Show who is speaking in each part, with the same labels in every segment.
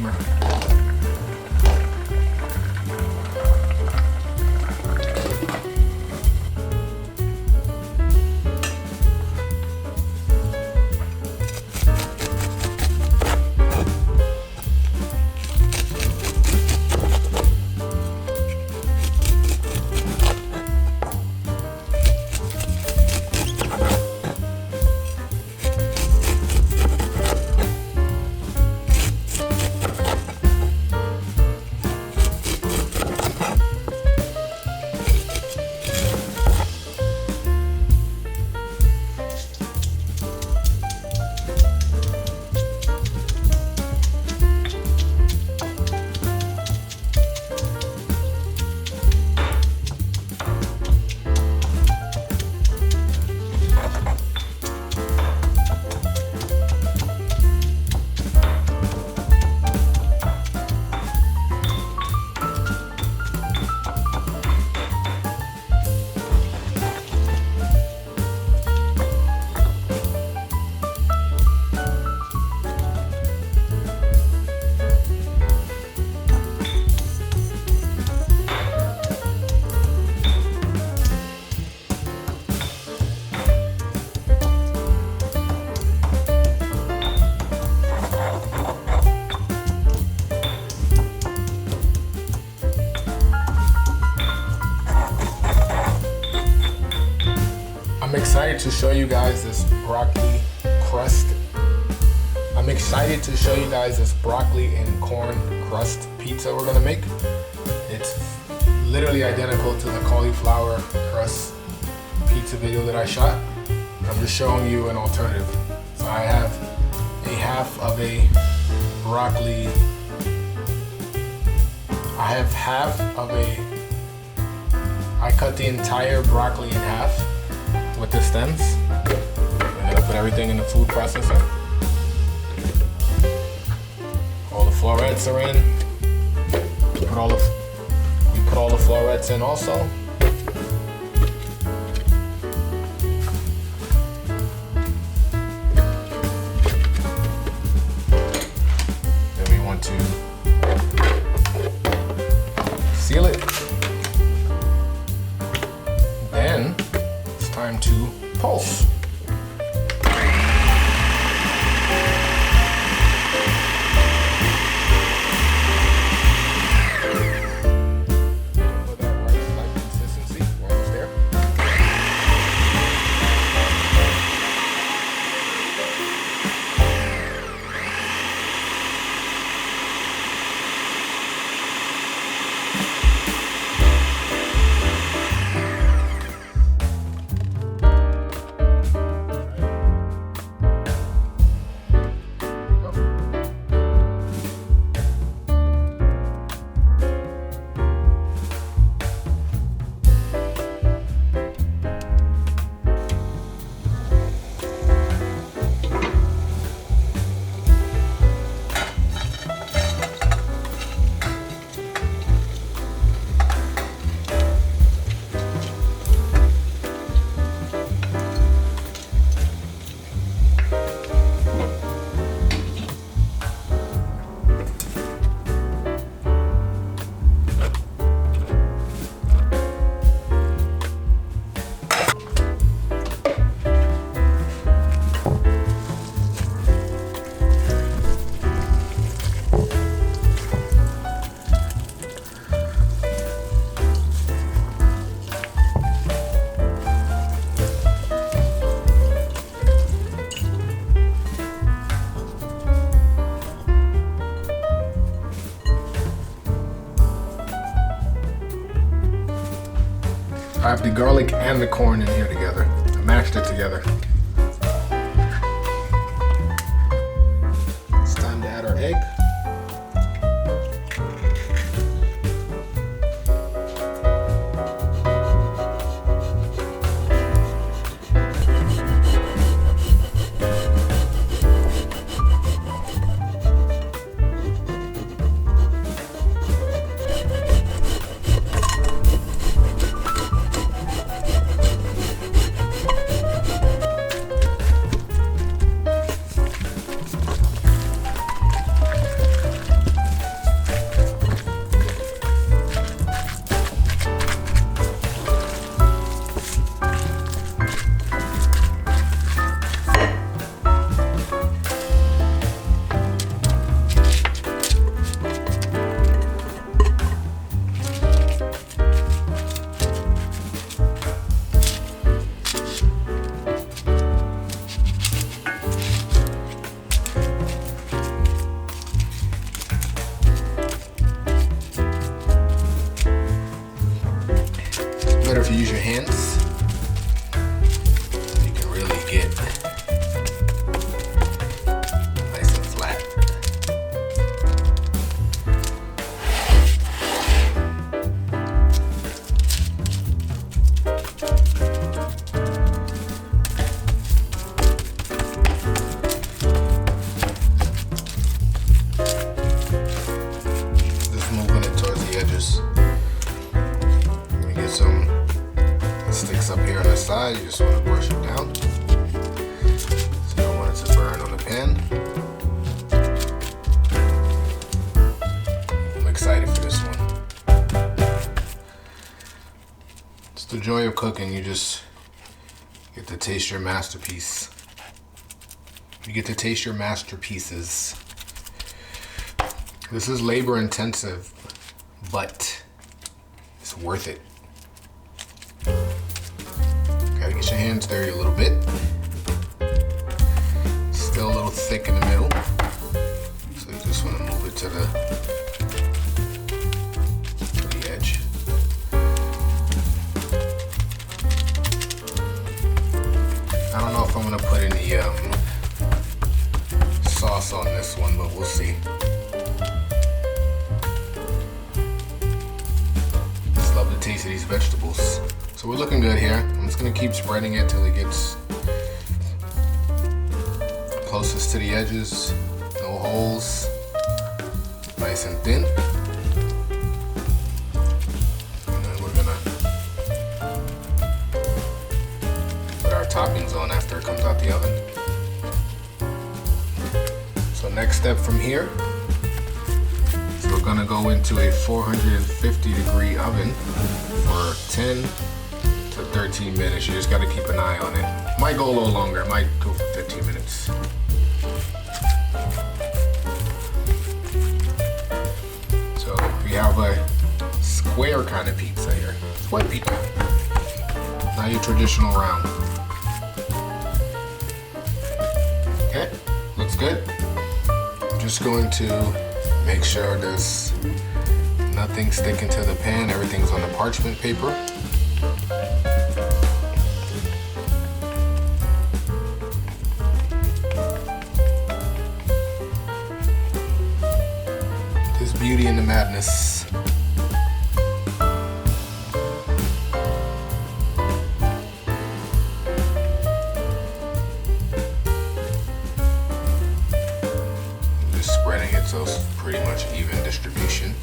Speaker 1: steamer. I'm excited to show you guys this broccoli crust. I'm excited to show you guys this broccoli and corn crust pizza we're gonna make. It's literally identical to the cauliflower crust pizza video that I shot. I'm just showing you an alternative. So I have a half of a broccoli. I cut the entire broccoli in half with the stems. I'm gonna put everything in the food processor. All the florets are in. We put all the florets in also. Then we want to seal it. Then it's time to pulse. I have the garlic and the corn in here together. I mashed it together. It's time to add our egg. to use your hands. You can really get nice and flat. Just moving it towards the edges. Get some sticks up here on the side. You just want to brush it down, so you don't want it to burn on the pan. I'm excited for this one. It's the joy of cooking. You just get to taste your masterpiece. You get to taste your masterpieces. This is labor intensive, but it's worth it. Gotta get your hands dirty a little bit. Still a little thick in the middle, so you just want to move it to the edge. I don't know if I'm gonna put any sauce on this one, but we'll see. Just love the taste of these vegetables. So we're looking good here. I'm just gonna keep spreading it till it gets closest to the edges. No holes. Nice and thin. And then we're gonna put our toppings on after it comes out the oven. So next step from here is we're gonna go into a 450-degree oven for 10 to 13 minutes. You just got to keep an eye on it. Might go a little longer. It might go for 15 minutes. So we have a square kind of pizza here. It's white pizza. Not your traditional round. Okay, looks good. I'm just going to make sure there's nothing sticking to the pan. Everything's on the parchment paper. Beauty in the madness. Just spreading it so it's pretty much even distribution.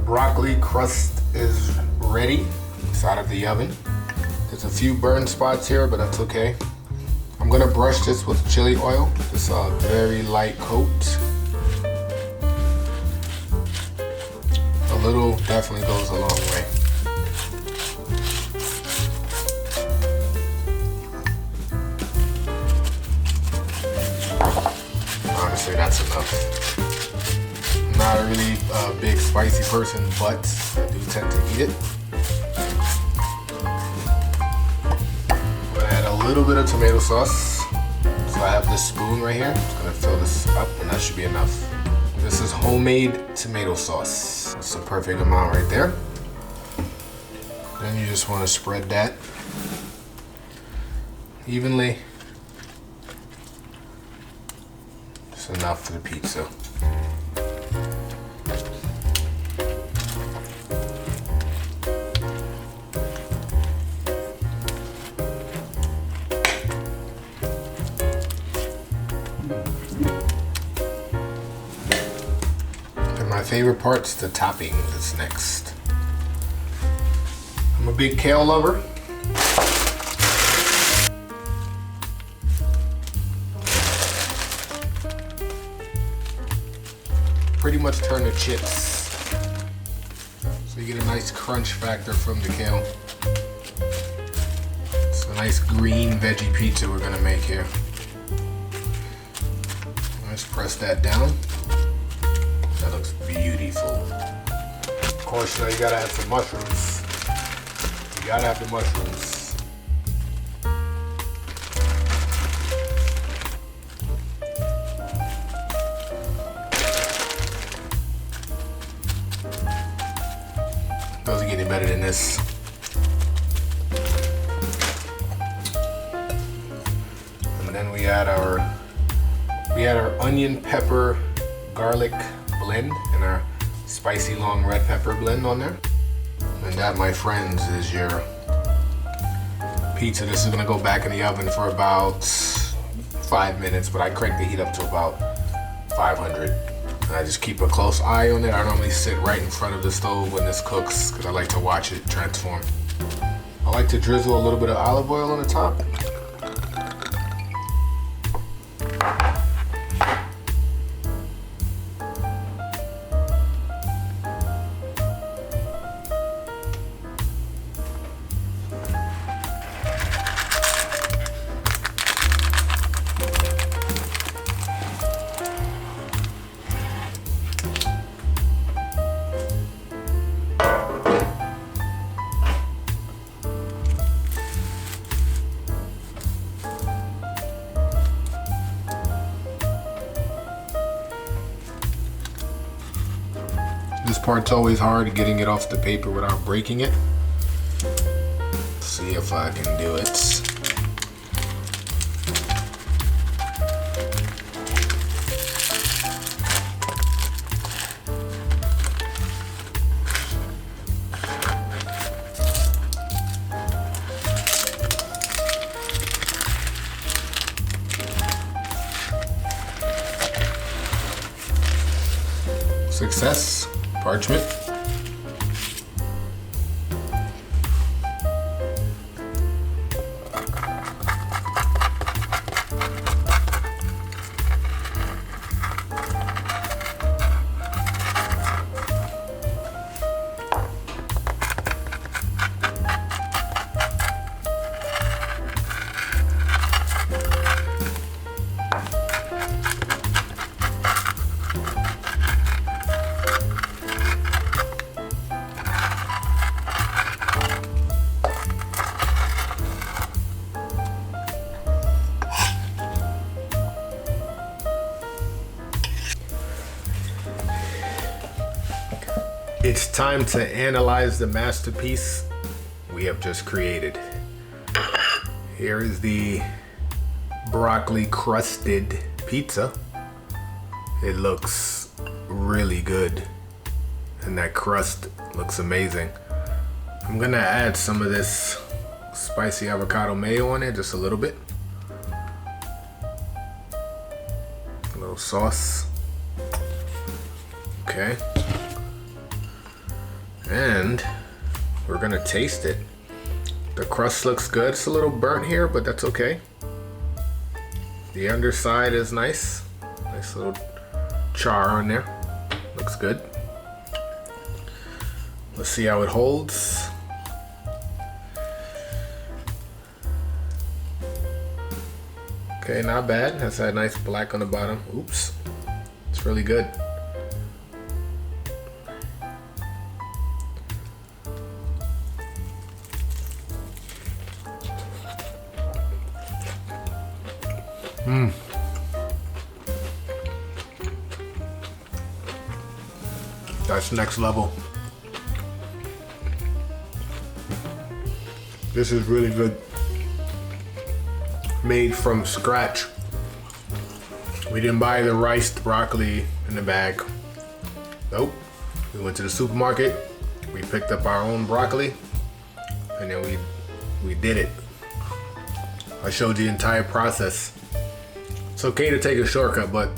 Speaker 1: Broccoli crust is ready. It's out of the oven. There's a few burn spots here, but that's okay. I'm gonna brush this with chili oil. Just a very light coat. A little definitely goes a long way. Honestly, that's enough. Not a really big spicy person, but I do tend to eat it. I'm gonna add a little bit of tomato sauce. So I have this spoon right here. I'm just gonna fill this up and that should be enough. This is homemade tomato sauce. That's the perfect amount right there. Then you just wanna spread that evenly. Just enough for the pizza. My favorite part's the topping that's next. I'm a big kale lover. Pretty much turn to chips. So you get a nice crunch factor from the kale. It's a nice green veggie pizza we're gonna make here. Let's press that down. That looks beautiful. Of course, you know, you gotta have some mushrooms. You gotta have the mushrooms. Doesn't get any better than this. And then we add our onion, pepper, garlic blend and our spicy long red pepper blend on there. And that, my friends, is your pizza. This is gonna go back in the oven for about 5 minutes, but I crank the heat up to about 500. And I just keep a close eye on it. I normally sit right in front of the stove when this cooks because I like to watch it transform. I like to drizzle a little bit of olive oil on the top. This part's always hard, getting it off the paper without breaking it. Let's see if I can do it. Success. Parchment. It's time to analyze the masterpiece we have just created. Here is the broccoli crusted pizza. It looks really good, and that crust looks amazing. I'm gonna add some of this spicy avocado mayo on it, just a little bit. A little sauce. Okay. And we're gonna taste it. The crust looks good. It's a little burnt here, but that's okay. The underside is nice. Nice little char on there. Looks good. Let's see how it holds. Okay, not bad. Has that nice black on the bottom. Oops. It's really good. That's next level. This is really good. Made from scratch. We didn't buy the riced broccoli in the bag. Nope. We went to the supermarket. We picked up our own broccoli, and then we did it. I showed you the entire process. It's okay to take a shortcut, but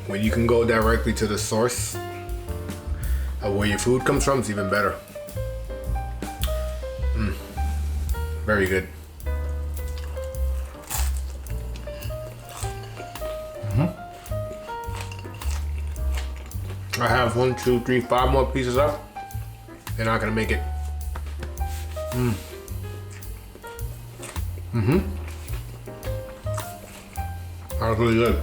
Speaker 1: when you can go directly to the source of where your food comes from, it's even better. Very good. I have 1, 2, 3, 5 more pieces up. They're not gonna make it. That was really good.